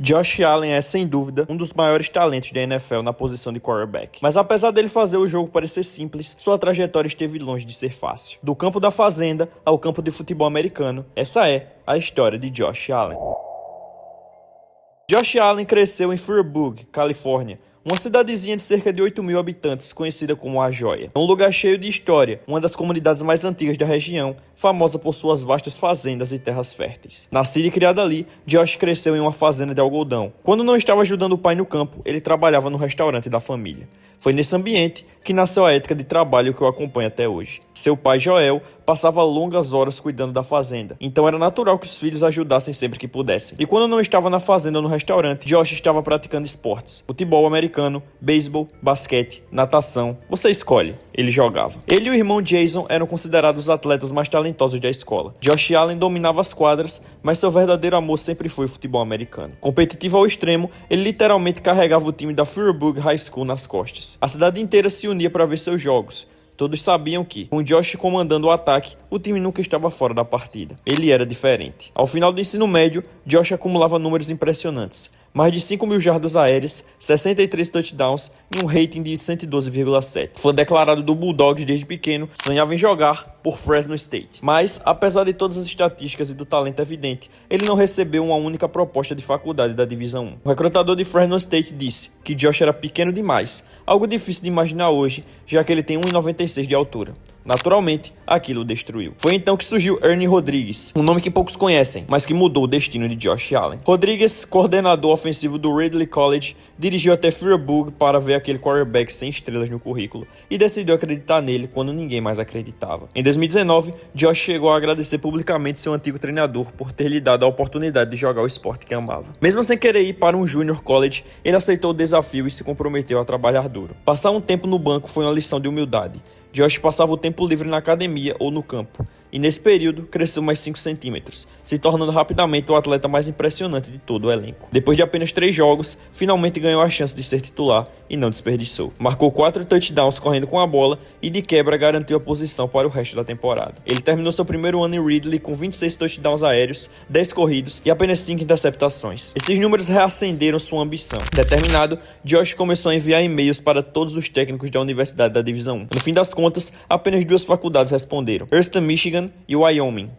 Josh Allen é, sem dúvida, um dos maiores talentos da NFL na posição de quarterback. Mas apesar dele fazer o jogo parecer simples, sua trajetória esteve longe de ser fácil. Do campo da fazenda ao campo de futebol americano, essa é a história de Josh Allen. Josh Allen cresceu em Fairburgh, Califórnia, uma cidadezinha de cerca de 8 mil habitantes, conhecida como A Joia. É um lugar cheio de história, uma das comunidades mais antigas da região, famosa por suas vastas fazendas e terras férteis. Nascido e criado ali, Josh cresceu em uma fazenda de algodão. Quando não estava ajudando o pai no campo, ele trabalhava no restaurante da família. Foi nesse ambiente que nasceu a ética de trabalho que o acompanha até hoje. Seu pai, Joel, passava longas horas cuidando da fazenda, então era natural que os filhos ajudassem sempre que pudessem. E quando não estava na fazenda ou no restaurante, Josh estava praticando esportes: futebol americano, beisebol, basquete, natação. Você escolhe. Ele jogava. Ele e o irmão Jason eram considerados os atletas mais talentosos da escola. Josh Allen dominava as quadras, mas seu verdadeiro amor sempre foi o futebol americano. Competitivo ao extremo, ele literalmente carregava o time da Fairburgh High School nas costas. A cidade inteira se unia para ver seus jogos. Todos sabiam que, com Josh comandando o ataque, o time nunca estava fora da partida. Ele era diferente. Ao final do ensino médio, Josh acumulava números impressionantes: mais de 5 mil jardas aéreas, 63 touchdowns e um rating de 112,7. Fã declarado do Bulldogs desde pequeno, sonhava em jogar por Fresno State. Mas, apesar de todas as estatísticas e do talento evidente, ele não recebeu uma única proposta de faculdade da Divisão 1. O recrutador de Fresno State disse que Josh era pequeno demais, algo difícil de imaginar hoje, já que ele tem 1,96 de altura. Naturalmente, aquilo o destruiu. Foi então que surgiu Ernie Rodrigues, um nome que poucos conhecem, mas que mudou o destino de Josh Allen. Rodrigues, coordenador ofensivo do Ridley College, dirigiu até Fairburgh para ver aquele quarterback sem estrelas no currículo e decidiu acreditar nele quando ninguém mais acreditava. Em 2019, Josh chegou a agradecer publicamente seu antigo treinador por ter lhe dado a oportunidade de jogar o esporte que amava. Mesmo sem querer ir para um junior college, ele aceitou o desafio e se comprometeu a trabalhar duro. Passar um tempo no banco foi uma lição de humildade. Josh passava o tempo livre na academia ou no campo, e nesse período cresceu mais 5 centímetros, se tornando rapidamente o atleta mais impressionante de todo o elenco. Depois de apenas 3 jogos, finalmente ganhou a chance de ser titular e não desperdiçou. Marcou 4 touchdowns correndo com a bola e de quebra garantiu a posição para o resto da temporada. Ele terminou seu primeiro ano em Ridley com 26 touchdowns aéreos, 10 corridos e apenas 5 interceptações. Esses números reacenderam sua ambição. Determinado, Josh começou a enviar e-mails para todos os técnicos da Universidade da Divisão 1. No fim das contas, apenas 2 faculdades responderam: Eastern Michigan e Wyoming.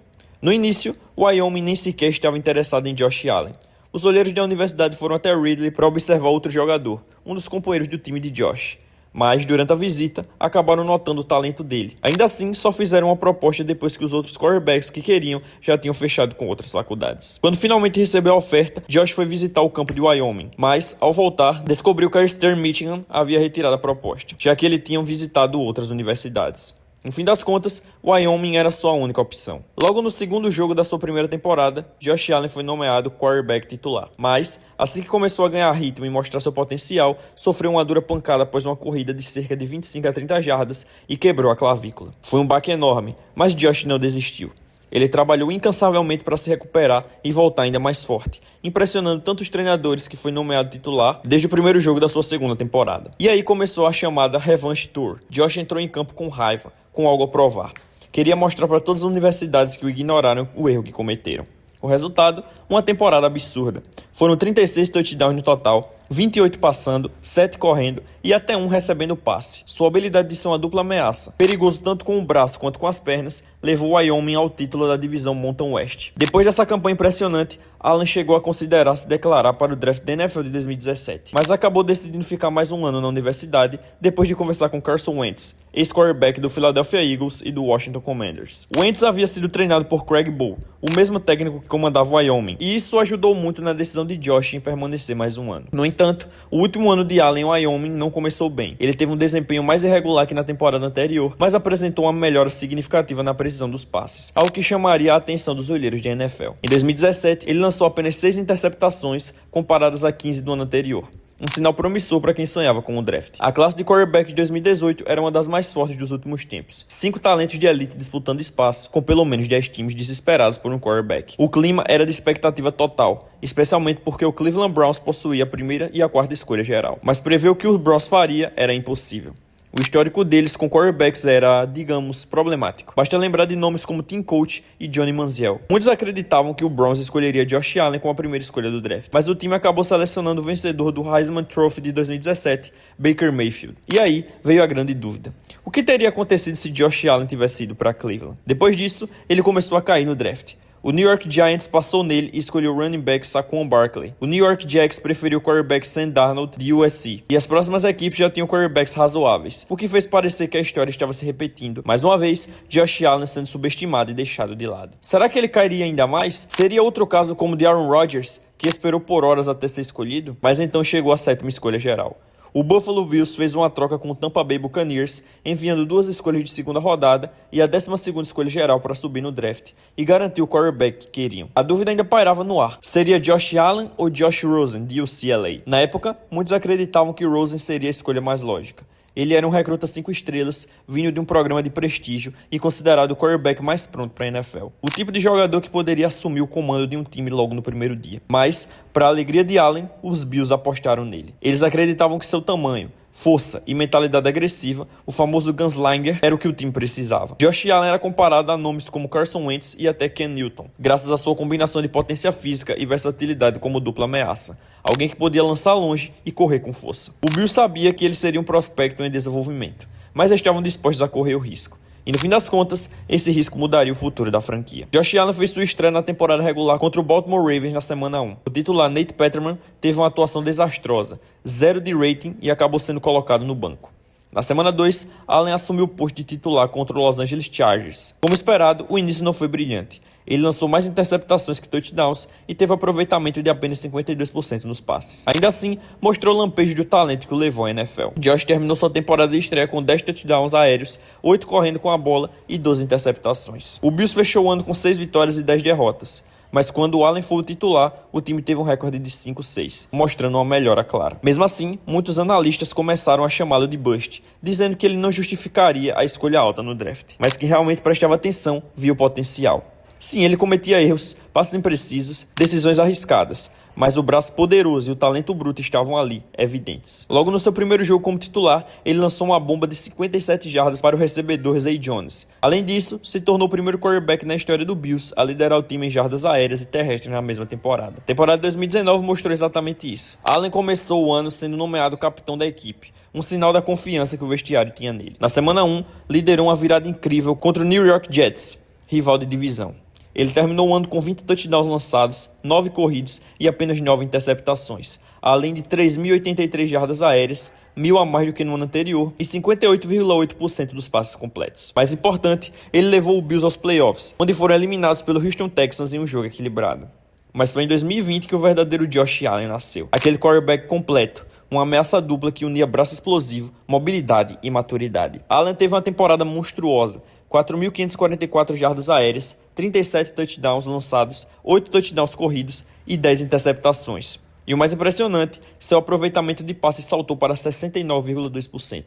No início, Wyoming nem sequer estava interessado em Josh Allen. Os olheiros da universidade foram até Ridley para observar outro jogador, um dos companheiros do time de Josh. Mas, durante a visita, acabaram notando o talento dele. Ainda assim, só fizeram uma proposta depois que os outros quarterbacks que queriam já tinham fechado com outras faculdades. Quando finalmente recebeu a oferta, Josh foi visitar o campo de Wyoming. Mas, ao voltar, descobriu que a Eastern Michigan havia retirado a proposta, já que ele tinha visitado outras universidades. No fim das contas, Wyoming era sua única opção. Logo no segundo jogo da sua primeira temporada, Josh Allen foi nomeado quarterback titular. Mas, assim que começou a ganhar ritmo e mostrar seu potencial, sofreu uma dura pancada após uma corrida de cerca de 25 a 30 jardas e quebrou a clavícula. Foi um baque enorme, mas Josh não desistiu. Ele trabalhou incansavelmente para se recuperar e voltar ainda mais forte, impressionando tanto os treinadores que foi nomeado titular desde o primeiro jogo da sua segunda temporada. E aí começou a chamada Revanche Tour. Josh entrou em campo com raiva, com algo a provar. Queria mostrar para todas as universidades que o ignoraram o erro que cometeram. O resultado, uma temporada absurda. Foram 36 touchdowns no total, 28 passando, 7 correndo e até 1 recebendo passe. Sua habilidade de ser uma dupla ameaça, perigoso tanto com o braço quanto com as pernas, levou Wyoming ao título da divisão Mountain West. Depois dessa campanha impressionante, Allen chegou a considerar se declarar para o draft da NFL de 2017, mas acabou decidindo ficar mais um ano na universidade depois de conversar com Carson Wentz, ex-quarterback do Philadelphia Eagles e do Washington Commanders. Wentz havia sido treinado por Craig Bohl, o mesmo técnico que comandava Wyoming, e isso ajudou muito na decisão de Josh em permanecer mais um ano. No entanto, o último ano de Allen em Wyoming não começou bem. Ele teve um desempenho mais irregular que na temporada anterior, mas apresentou uma melhora significativa na precisão dos passes, algo que chamaria a atenção dos olheiros da NFL. Em 2017, ele lançou apenas 6 interceptações, comparadas a 15 do ano anterior. Um sinal promissor para quem sonhava com o draft. A classe de quarterback de 2018 era uma das mais fortes dos últimos tempos. 5 talentos de elite disputando espaço, com pelo menos 10 times desesperados por um quarterback. O clima era de expectativa total, especialmente porque o Cleveland Browns possuía a primeira e a quarta escolha geral. Mas prever o que os Browns faria era impossível. O histórico deles com quarterbacks era, digamos, problemático. Basta lembrar de nomes como Tim Couch e Johnny Manziel. Muitos acreditavam que o Browns escolheria Josh Allen como a primeira escolha do draft, mas o time acabou selecionando o vencedor do Heisman Trophy de 2017, Baker Mayfield. E aí veio a grande dúvida. O que teria acontecido se Josh Allen tivesse ido para Cleveland? Depois disso, ele começou a cair no draft. O New York Giants passou nele e escolheu o running back Saquon Barkley. O New York Jets preferiu o quarterback Sam Darnold de USC. E as próximas equipes já tinham quarterbacks razoáveis, o que fez parecer que a história estava se repetindo. Mais uma vez, Josh Allen sendo subestimado e deixado de lado. Será que ele cairia ainda mais? Seria outro caso como o de Aaron Rodgers, que esperou por horas até ser escolhido, mas então chegou à 7ª escolha geral. O Buffalo Bills fez uma troca com o Tampa Bay Buccaneers, enviando 2 escolhas de segunda rodada e a 12ª escolha geral para subir no draft, e garantiu o quarterback que queriam. A dúvida ainda pairava no ar. Seria Josh Allen ou Josh Rosen, de UCLA? Na época, muitos acreditavam que Rosen seria a escolha mais lógica. Ele era um recruta 5 estrelas, vindo de um programa de prestígio e considerado o quarterback mais pronto para a NFL. O tipo de jogador que poderia assumir o comando de um time logo no primeiro dia. Mas, para a alegria de Allen, os Bills apostaram nele. Eles acreditavam que seu tamanho, força e mentalidade agressiva, o famoso gunslinger, era o que o time precisava. Josh Allen era comparado a nomes como Carson Wentz e até Ken Newton, graças à sua combinação de potência física e versatilidade como dupla ameaça. Alguém que podia lançar longe e correr com força. O Bills sabia que ele seria um prospecto em desenvolvimento, mas estavam dispostos a correr o risco. E no fim das contas, esse risco mudaria o futuro da franquia. Josh Allen fez sua estreia na temporada regular contra o Baltimore Ravens na semana 1. O titular Nate Peterman teve uma atuação desastrosa, 0 de rating e acabou sendo colocado no banco. Na semana 2, Allen assumiu o posto de titular contra o Los Angeles Chargers. Como esperado, o início não foi brilhante. Ele lançou mais interceptações que touchdowns e teve aproveitamento de apenas 52% nos passes. Ainda assim, mostrou lampejo do talento que o levou à NFL. Josh terminou sua temporada de estreia com 10 touchdowns aéreos, 8 correndo com a bola e 12 interceptações. O Bills fechou o ano com 6 vitórias e 10 derrotas. Mas quando o Allen foi o titular, o time teve um recorde de 5-6, mostrando uma melhora clara. Mesmo assim, muitos analistas começaram a chamá-lo de bust, dizendo que ele não justificaria a escolha alta no draft, mas que realmente prestava atenção, via o potencial. Sim, ele cometia erros, passos imprecisos, decisões arriscadas, mas o braço poderoso e o talento bruto estavam ali, evidentes. Logo no seu primeiro jogo como titular, ele lançou uma bomba de 57 jardas para o recebedor Zay Jones. Além disso, se tornou o primeiro quarterback na história do Bills a liderar o time em jardas aéreas e terrestres na mesma temporada. A temporada de 2019 mostrou exatamente isso. Allen começou o ano sendo nomeado capitão da equipe, um sinal da confiança que o vestiário tinha nele. Na semana 1, liderou uma virada incrível contra o New York Jets, rival de divisão. Ele terminou o ano com 20 touchdowns lançados, 9 corridos e apenas 9 interceptações, além de 3.083 jardas aéreas, 1.000 a mais do que no ano anterior e 58,8% dos passes completos. Mais importante, ele levou o Bills aos playoffs, onde foram eliminados pelo Houston Texans em um jogo equilibrado. Mas foi em 2020 que o verdadeiro Josh Allen nasceu. Aquele quarterback completo, uma ameaça dupla que unia braço explosivo, mobilidade e maturidade. Allen teve uma temporada monstruosa, 4.544 jardas aéreas, 37 touchdowns lançados, 8 touchdowns corridos e 10 interceptações. E o mais impressionante, seu aproveitamento de passes saltou para 69,2%.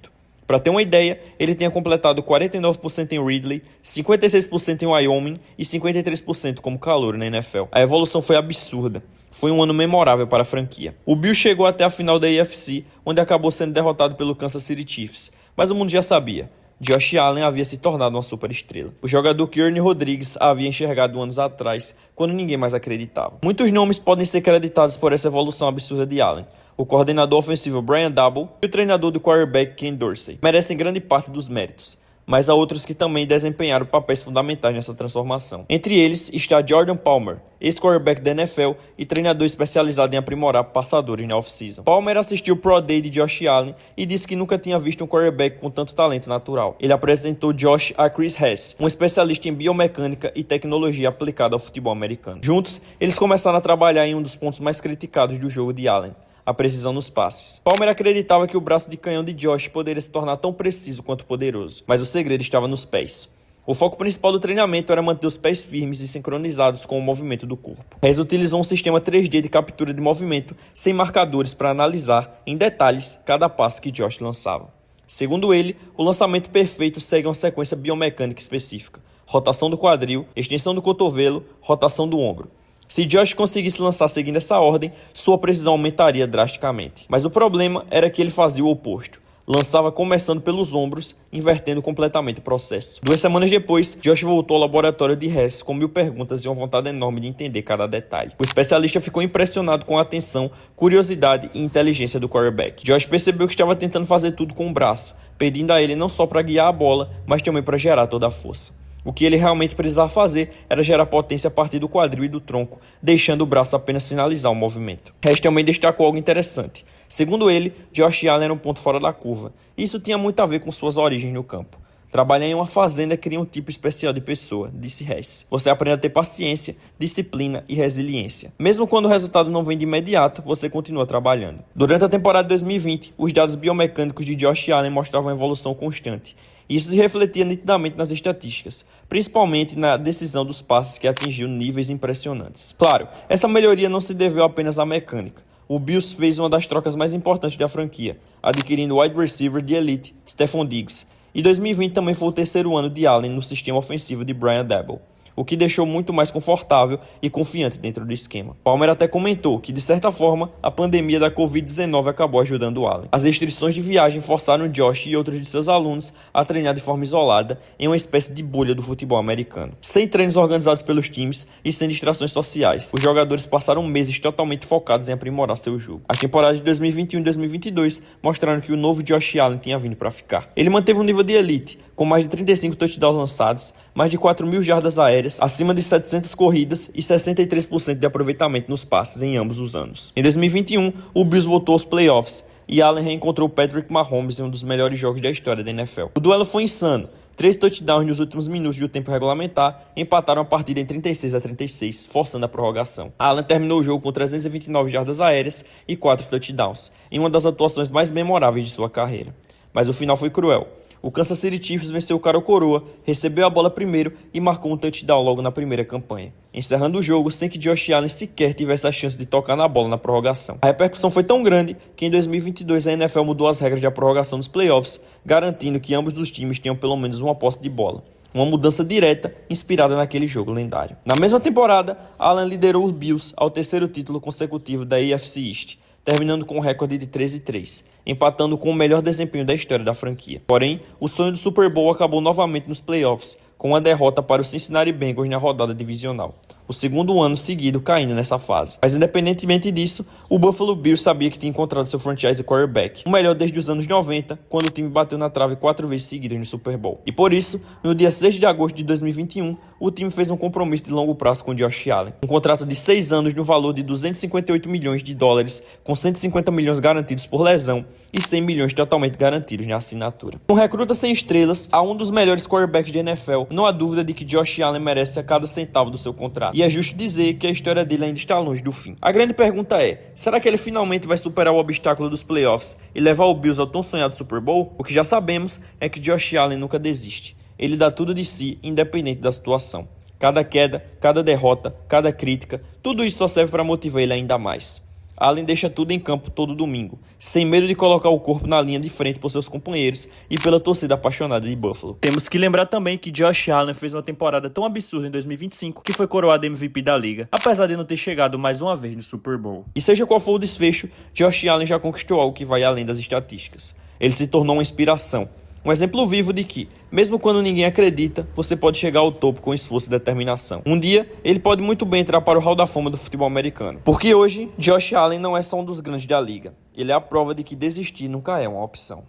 Para ter uma ideia, ele tinha completado 49% em Ridley, 56% em Wyoming e 53% como calouro na NFL. A evolução foi absurda. Foi um ano memorável para a franquia. O Bills chegou até a final da AFC, onde acabou sendo derrotado pelo Kansas City Chiefs. Mas o mundo já sabia. Josh Allen havia se tornado uma superestrela. O jogador que Ernie Rodrigues havia enxergado anos atrás, quando ninguém mais acreditava. Muitos nomes podem ser creditados por essa evolução absurda de Allen. O coordenador ofensivo Brian Daboll e o treinador do quarterback Ken Dorsey merecem grande parte dos méritos, mas há outros que também desempenharam papéis fundamentais nessa transformação. Entre eles está Jordan Palmer, ex-quarterback da NFL e treinador especializado em aprimorar passadores na off-season. Palmer assistiu o Pro Day de Josh Allen e disse que nunca tinha visto um quarterback com tanto talento natural. Ele apresentou Josh a Chris Hess, um especialista em biomecânica e tecnologia aplicada ao futebol americano. Juntos, eles começaram a trabalhar em um dos pontos mais criticados do jogo de Allen: a precisão nos passes. Palmer acreditava que o braço de canhão de Josh poderia se tornar tão preciso quanto poderoso, mas o segredo estava nos pés. O foco principal do treinamento era manter os pés firmes e sincronizados com o movimento do corpo. Hess utilizou um sistema 3D de captura de movimento sem marcadores para analisar, em detalhes, cada passo que Josh lançava. Segundo ele, o lançamento perfeito segue uma sequência biomecânica específica: rotação do quadril, extensão do cotovelo, rotação do ombro. Se Josh conseguisse lançar seguindo essa ordem, sua precisão aumentaria drasticamente. Mas o problema era que ele fazia o oposto. Lançava começando pelos ombros, invertendo completamente o processo. 2 semanas depois, Josh voltou ao laboratório de Hess com 1000 perguntas e uma vontade enorme de entender cada detalhe. O especialista ficou impressionado com a atenção, curiosidade e inteligência do quarterback. Josh percebeu que estava tentando fazer tudo com o braço, pedindo a ele não só para guiar a bola, mas também para gerar toda a força. O que ele realmente precisava fazer era gerar potência a partir do quadril e do tronco, deixando o braço apenas finalizar o movimento. Hess também destacou algo interessante. Segundo ele, Josh Allen era um ponto fora da curva. Isso tinha muito a ver com suas origens no campo. Trabalhar em uma fazenda cria um tipo especial de pessoa, disse Hess. Você aprende a ter paciência, disciplina e resiliência. Mesmo quando o resultado não vem de imediato, você continua trabalhando. Durante a temporada de 2020, os dados biomecânicos de Josh Allen mostravam evolução constante. Isso se refletia nitidamente nas estatísticas, principalmente na decisão dos passes que atingiu níveis impressionantes. Claro, essa melhoria não se deveu apenas à mecânica. O Bills fez uma das trocas mais importantes da franquia, adquirindo o wide receiver de elite, Stefon Diggs, e 2020 também foi o terceiro ano de Allen no sistema ofensivo de Brian Daboll, o que deixou muito mais confortável e confiante dentro do esquema. Palmer até comentou que, de certa forma, a pandemia da Covid-19 acabou ajudando o Allen. As restrições de viagem forçaram Josh e outros de seus alunos a treinar de forma isolada em uma espécie de bolha do futebol americano. Sem treinos organizados pelos times e sem distrações sociais, os jogadores passaram meses totalmente focados em aprimorar seu jogo. As temporadas de 2021 e 2022 mostraram que o novo Josh Allen tinha vindo para ficar. Ele manteve um nível de elite, com mais de 35 touchdowns lançados, mais de 4.000 jardas aéreas, acima de 700 corridas e 63% de aproveitamento nos passes em ambos os anos. Em 2021, o Bills voltou aos playoffs e Allen reencontrou Patrick Mahomes em um dos melhores jogos da história da NFL. O duelo foi insano. 3 touchdowns nos últimos minutos do tempo regulamentar empataram a partida em 36-36, forçando a prorrogação. Allen terminou o jogo com 329 jardas aéreas e 4 touchdowns, em uma das atuações mais memoráveis de sua carreira. Mas o final foi cruel. O Kansas City Chiefs venceu o cara ou coroa, recebeu a bola primeiro e marcou um touchdown logo na primeira campanha, encerrando o jogo sem que Josh Allen sequer tivesse a chance de tocar na bola na prorrogação. A repercussão foi tão grande que em 2022 a NFL mudou as regras de prorrogação dos playoffs, garantindo que ambos os times tenham pelo menos uma posse de bola. Uma mudança direta inspirada naquele jogo lendário. Na mesma temporada, Allen liderou os Bills ao terceiro título consecutivo da AFC East, terminando com um recorde de 13-3, empatando com o melhor desempenho da história da franquia. Porém, o sonho do Super Bowl acabou novamente nos playoffs, com uma derrota para o Cincinnati Bengals na rodada divisional, o segundo ano seguido caindo nessa fase. Mas independentemente disso, o Buffalo Bills sabia que tinha encontrado seu franchise quarterback, o melhor desde os anos 90, quando o time bateu na trave 4 vezes seguidas no Super Bowl. E por isso, no dia 6 de agosto de 2021, o time fez um compromisso de longo prazo com Josh Allen, um contrato de 6 anos no valor de 258 milhões de dólares, com 150 milhões garantidos por lesão e 100 milhões totalmente garantidos na assinatura. Um recruta sem estrelas a um dos melhores quarterbacks de NFL, não há dúvida de que Josh Allen merece a cada centavo do seu contrato. E é justo dizer que a história dele ainda está longe do fim. A grande pergunta é, será que ele finalmente vai superar o obstáculo dos playoffs e levar o Bills ao tão sonhado Super Bowl? O que já sabemos é que Josh Allen nunca desiste. Ele dá tudo de si, independente da situação. Cada queda, cada derrota, cada crítica, tudo isso só serve para motivar ele ainda mais. Allen deixa tudo em campo todo domingo, sem medo de colocar o corpo na linha de frente por seus companheiros e pela torcida apaixonada de Buffalo. Temos que lembrar também que Josh Allen fez uma temporada tão absurda em 2025 que foi coroado MVP da liga, apesar de não ter chegado mais uma vez no Super Bowl. E seja qual for o desfecho, Josh Allen já conquistou algo que vai além das estatísticas. Ele se tornou uma inspiração. Um exemplo vivo de que, mesmo quando ninguém acredita, você pode chegar ao topo com esforço e determinação. Um dia, ele pode muito bem entrar para o Hall da Fama do futebol americano. Porque hoje, Josh Allen não é só um dos grandes da liga. Ele é a prova de que desistir nunca é uma opção.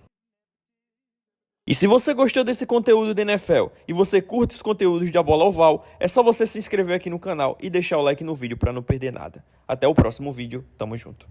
E se você gostou desse conteúdo da NFL e você curte os conteúdos da Bola Oval, é só você se inscrever aqui no canal e deixar o like no vídeo para não perder nada. Até o próximo vídeo, tamo junto.